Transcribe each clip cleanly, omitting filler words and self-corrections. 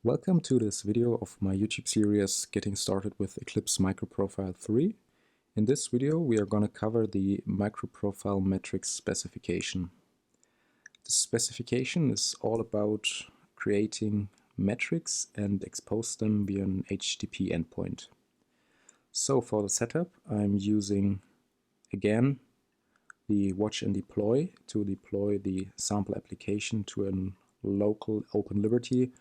Welcome to this video of my YouTube series Getting Started with Eclipse MicroProfile 3. In this video we are going to cover the MicroProfile Metrics specification. The specification is all about creating metrics and expose them via an HTTP endpoint. So for the setup I'm using again the watch and deploy to deploy the sample application to a local OpenLiberty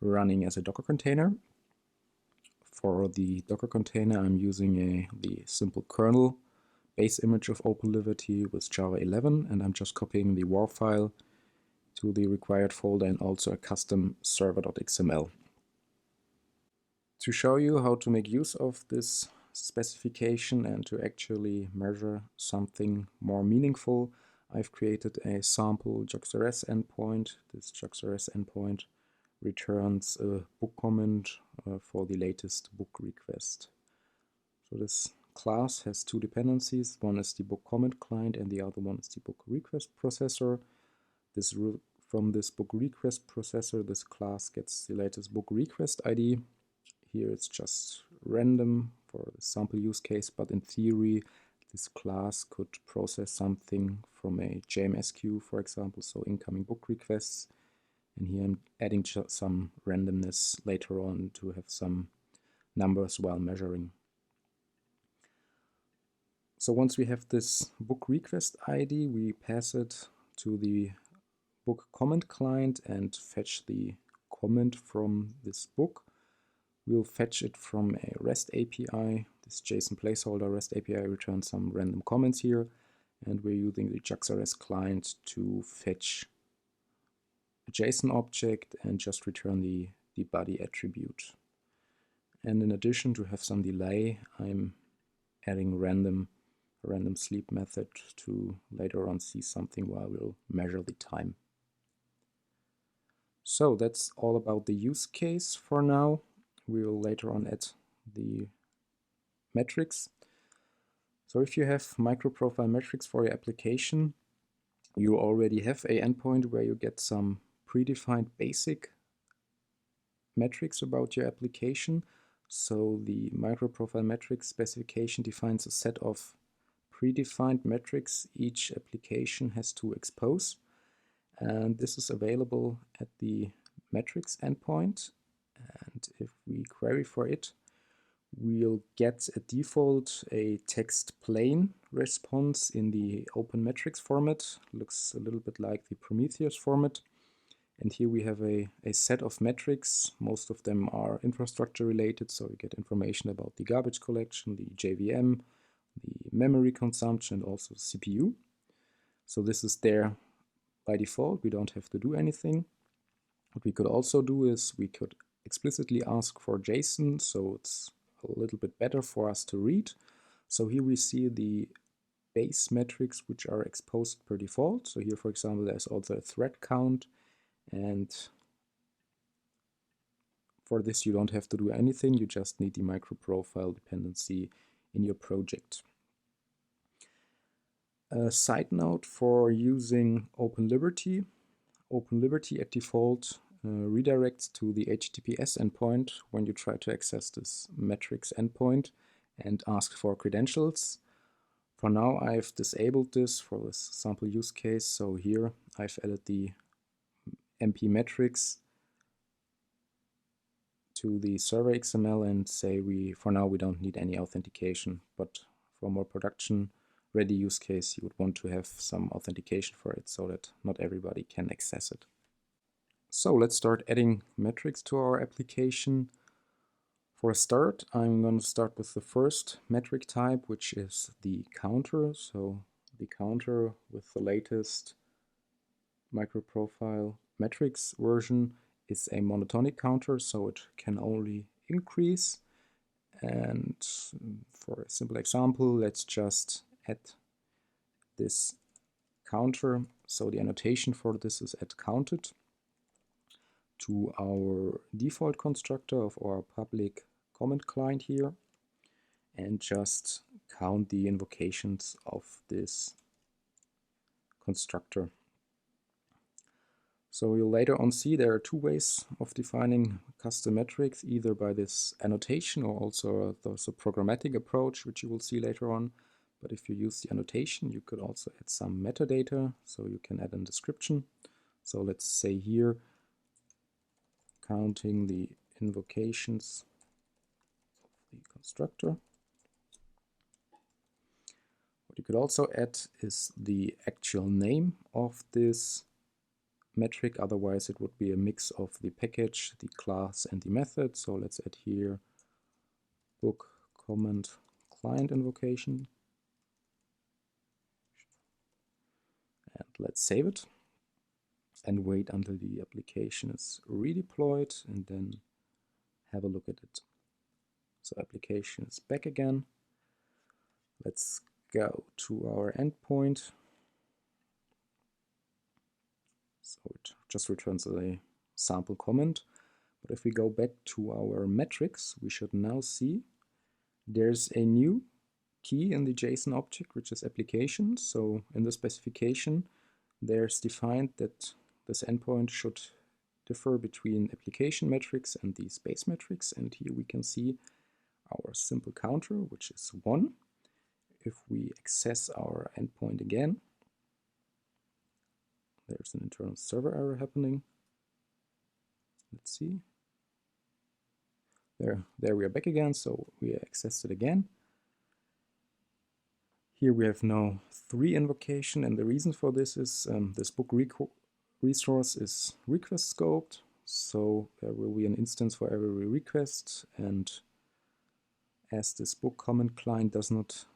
running as a Docker container. For the Docker container I'm using the simple kernel base image of OpenLiberty with Java 11, and I'm just copying the WAR file to the required folder and also a custom server.xml. To show you how to make use of this specification and to actually measure something more meaningful, I've created a sample JOXRS endpoint. This JOXRS endpoint returns a book comment for the latest book request. So this class has two dependencies. One is the book comment client and the other one is the book request processor. From this book request processor, this class gets the latest book request ID. Here it's just random for the sample use case, but in theory this class could process something from a JMS queue, for example, so incoming book requests. And here I'm adding some randomness later on to have some numbers while measuring. So once we have this book request ID, we pass it to the book comment client and fetch the comment from this book. We'll fetch it from a REST API. This JSON placeholder REST API returns some random comments here, and we're using the JOXRS client to fetch a JSON object and just return the body attribute. And in addition, to have some delay, I'm adding random sleep method to later on see something while we'll measure the time. So that's all about the use case for now. We will later on add the metrics. So if you have MicroProfile Metrics for your application, you already have an endpoint where you get some predefined basic metrics about your application. So the MicroProfile Metrics specification defines a set of predefined metrics each application has to expose. And this is available at the metrics endpoint. And if we query for it, we'll get a default a text plain response in the open metrics format. Looks a little bit like the Prometheus format. And here we have a set of metrics. Most of them are infrastructure related, so you get information about the garbage collection, the JVM, the memory consumption, and also CPU. So this is there by default. We don't have to do anything. What we could also do is we could explicitly ask for JSON, so it's a little bit better for us to read. So here we see the base metrics which are exposed per default. So here, for example, there's also a thread count, and for this you don't have to do anything, you just need the MicroProfile dependency in your project. A side note for using OpenLiberty. OpenLiberty at default redirects to the HTTPS endpoint when you try to access this metrics endpoint and ask for credentials. For now I've disabled this for this sample use case, so here I've added the MP metrics to the server XML and say for now we don't need any authentication, but for more production ready use case you would want to have some authentication for it so that not everybody can access it. So let's start adding metrics to our application. For a start, I'm going to start with the first metric type, which is the counter. So the counter with the latest MicroProfile Metrics version is a monotonic counter, so it can only increase. And for a simple example, let's just add this counter. So the annotation for this is add counted to our default constructor of our public comment client here, and just count the invocations of this constructor. So you'll later on see there are two ways of defining custom metrics, either by this annotation or also there's a programmatic approach, which you will see later on. But if you use the annotation, you could also add some metadata, so you can add a description. So let's say here, counting the invocations of the constructor. What you could also add is the actual name of this metric, otherwise it would be a mix of the package, the class, and the method. So let's add here book comment client invocation, and let's save it and wait until the application is redeployed and then have a look at it. So application is back again. Let's go to our endpoint. So it just returns a sample comment. But if we go back to our metrics, we should now see there's a new key in the JSON object, which is application. So in the specification, there's defined that this endpoint should differ between application metrics and the space metrics. And here we can see our simple counter, which is 1. If we access our endpoint again, there's an internal server error happening. Let's see. There we are back again, so we accessed it again. Here we have now 3 invocation, and the reason for this is this book resource is request scoped, so there will be an instance for every request, and as this book comment client does not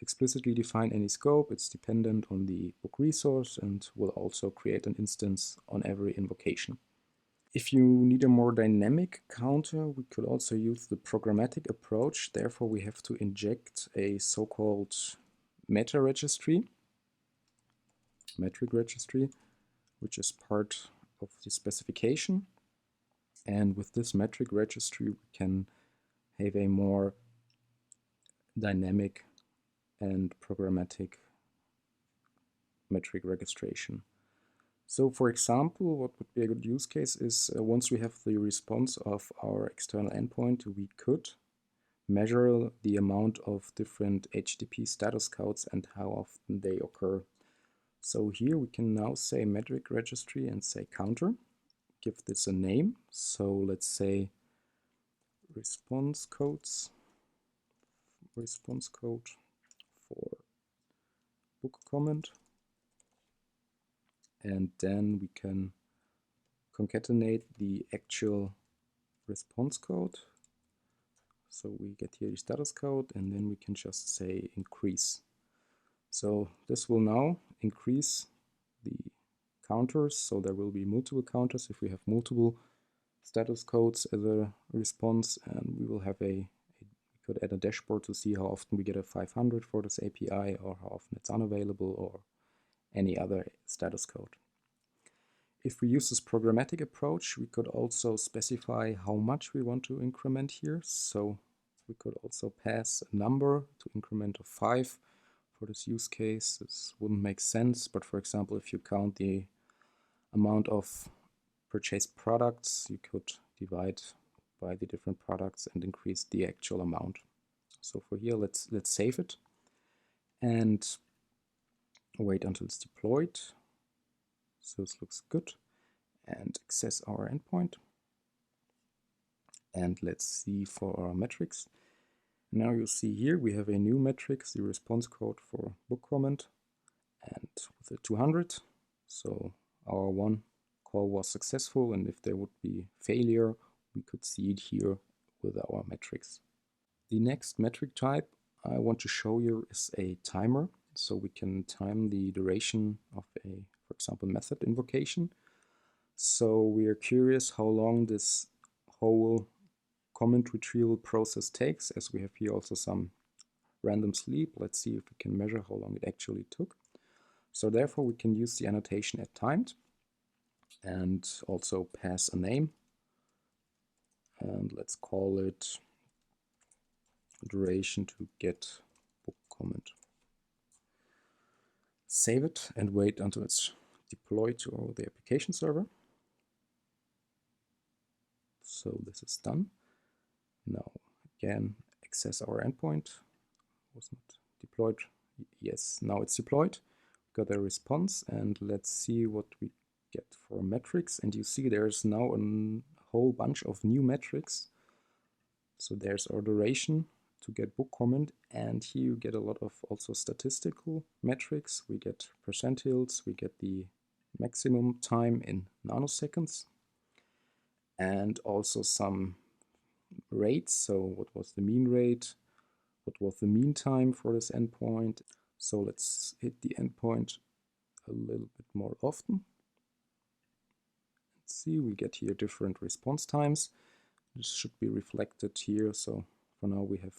explicitly define any scope, it's dependent on the book resource and will also create an instance on every invocation. If you need a more dynamic counter, we could also use the programmatic approach. Therefore, we have to inject a so-called meta registry, metric registry, which is part of the specification. And with this metric registry, we can have a more dynamic and programmatic metric registration. So for example, what would be a good use case is once we have the response of our external endpoint, we could measure the amount of different HTTP status codes and how often they occur. So here we can now say metric registry and say counter, give this a name. So let's say response code for book comment. And then we can concatenate the actual response code. So we get here the status code, and then we can just say increase. So this will now increase the counters, so there will be multiple counters if we have multiple status codes as a response, and we will have we could add a dashboard to see how often we get a 500 for this API, or how often it's unavailable, or any other status code. If we use this programmatic approach, we could also specify how much we want to increment here. So we could also pass a number to increment of 5. For this use case, this wouldn't make sense, but for example, if you count the amount of purchased products, you could divide by the different products and increase the actual amount. So for here, let's save it and wait until it's deployed. So this looks good, and access our endpoint. And let's see for our metrics. Now you see here we have a new metric, the response code for book comment, and with a 200. So our one call was successful, and if there would be failure, we could see it here with our metrics. The next metric type I want to show you is a timer. So we can time the duration of a, for example, method invocation. So we are curious how long this whole comment retrieval process takes, as we have here also some random sleep. Let's see if we can measure how long it actually took. So therefore we can use the annotation at timed and also pass a name. And let's call it duration to get book comment. Save it and wait until it's deploy to the application server. So this is done. Now again, access our endpoint. Was not deployed. Yes, now it's deployed. Got a response, and let's see what we get for metrics. And you see there's now a whole bunch of new metrics. So there's our duration to get book comment, and here you get a lot of also statistical metrics. We get percentiles, we get the maximum time in nanoseconds, and also some rates. So what was the mean rate? What was the mean time for this endpoint? So let's hit the endpoint a little bit more often. Let's see, we get here different response times. This should be reflected here. So for now we have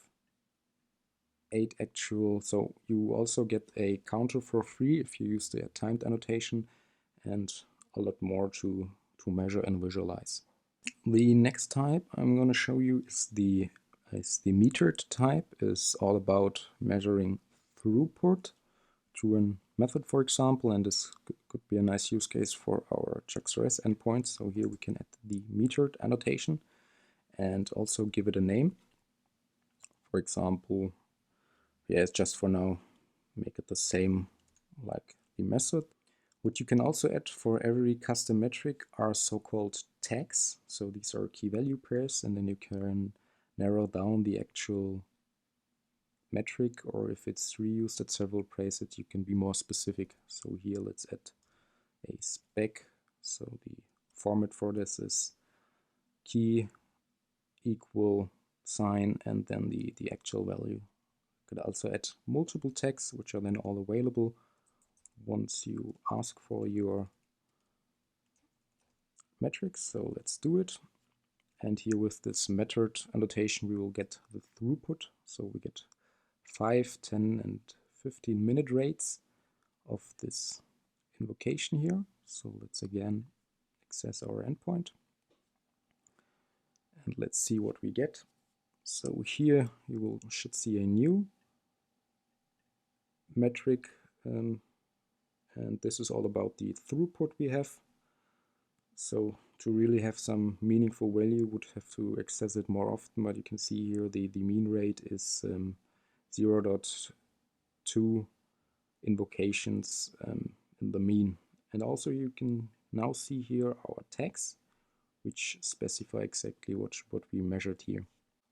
8 actual. So you also get a counter for free if you use the timed annotation, and a lot more to measure and visualize. The next type I'm going to show you is the metered type. Is all about measuring throughput through a method, for example, and this could be a nice use case for our JAX-RS endpoints. So here we can add the metered annotation and also give it a name. For example, yes, just for now, make it the same like the method. What you can also add for every custom metric are so-called tags. So these are key value pairs, and then you can narrow down the actual metric, or if it's reused at several places, you can be more specific. So here let's add a spec. So the format for this is key equal sign and then the actual value. You could also add multiple tags, which are then all available once you ask for your metrics. So let's do it. And here with this method annotation, we will get the throughput. So we get 5, 10, and 15 minute rates of this invocation here. So let's again access our endpoint. And let's see what we get. So here you should see a new metric, and this is all about the throughput we have. So to really have some meaningful value, would have to access it more often, but you can see here the mean rate is 0.2 invocations in the mean. And also you can now see here our tags, which specify exactly what we measured here.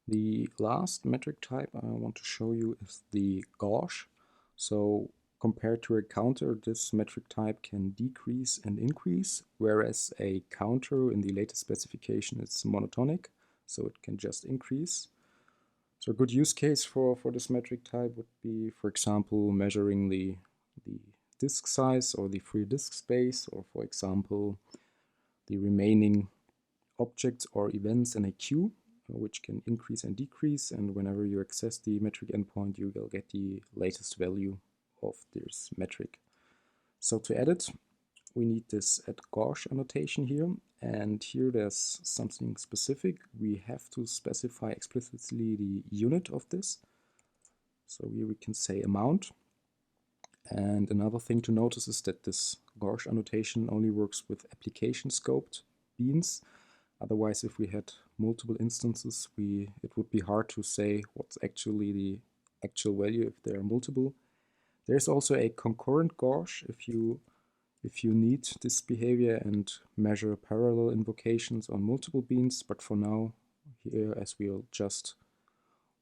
The last metric type I want to show you is the gauge. So compared to a counter, this metric type can decrease and increase, whereas a counter in the latest specification is monotonic, so it can just increase. So a good use case for this metric type would be, for example, measuring the disk size or the free disk space, or for example, the remaining objects or events in a queue, which can increase and decrease, and whenever you access the metric endpoint, you will get the latest value of this metric. So to add it, we need this add gauge annotation here, and here there's something specific. We have to specify explicitly the unit of this. So here we can say amount. And another thing to notice is that this gauge annotation only works with application scoped beans. Otherwise, if we had multiple instances, it would be hard to say what's actually the actual value if there are multiple. There's also a concurrent gauge if you need this behavior and measure parallel invocations on multiple beans, but for now, here, as we'll just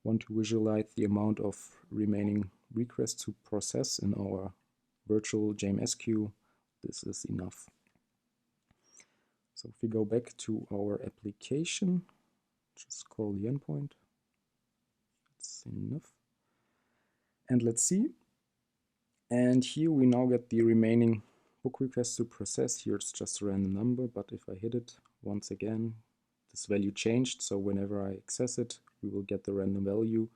want to visualize the amount of remaining requests to process in our virtual JMS queue, this is enough. So if we go back to our application, just call the endpoint, that's enough. And let's see. And here we now get the remaining book requests to process. Here it's just a random number, but if I hit it once again, this value changed. So whenever I access it, we will get the random value,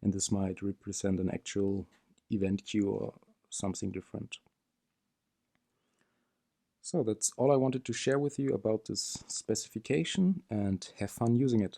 and this might represent an actual event queue or something different. So that's all I wanted to share with you about this specification, and have fun using it.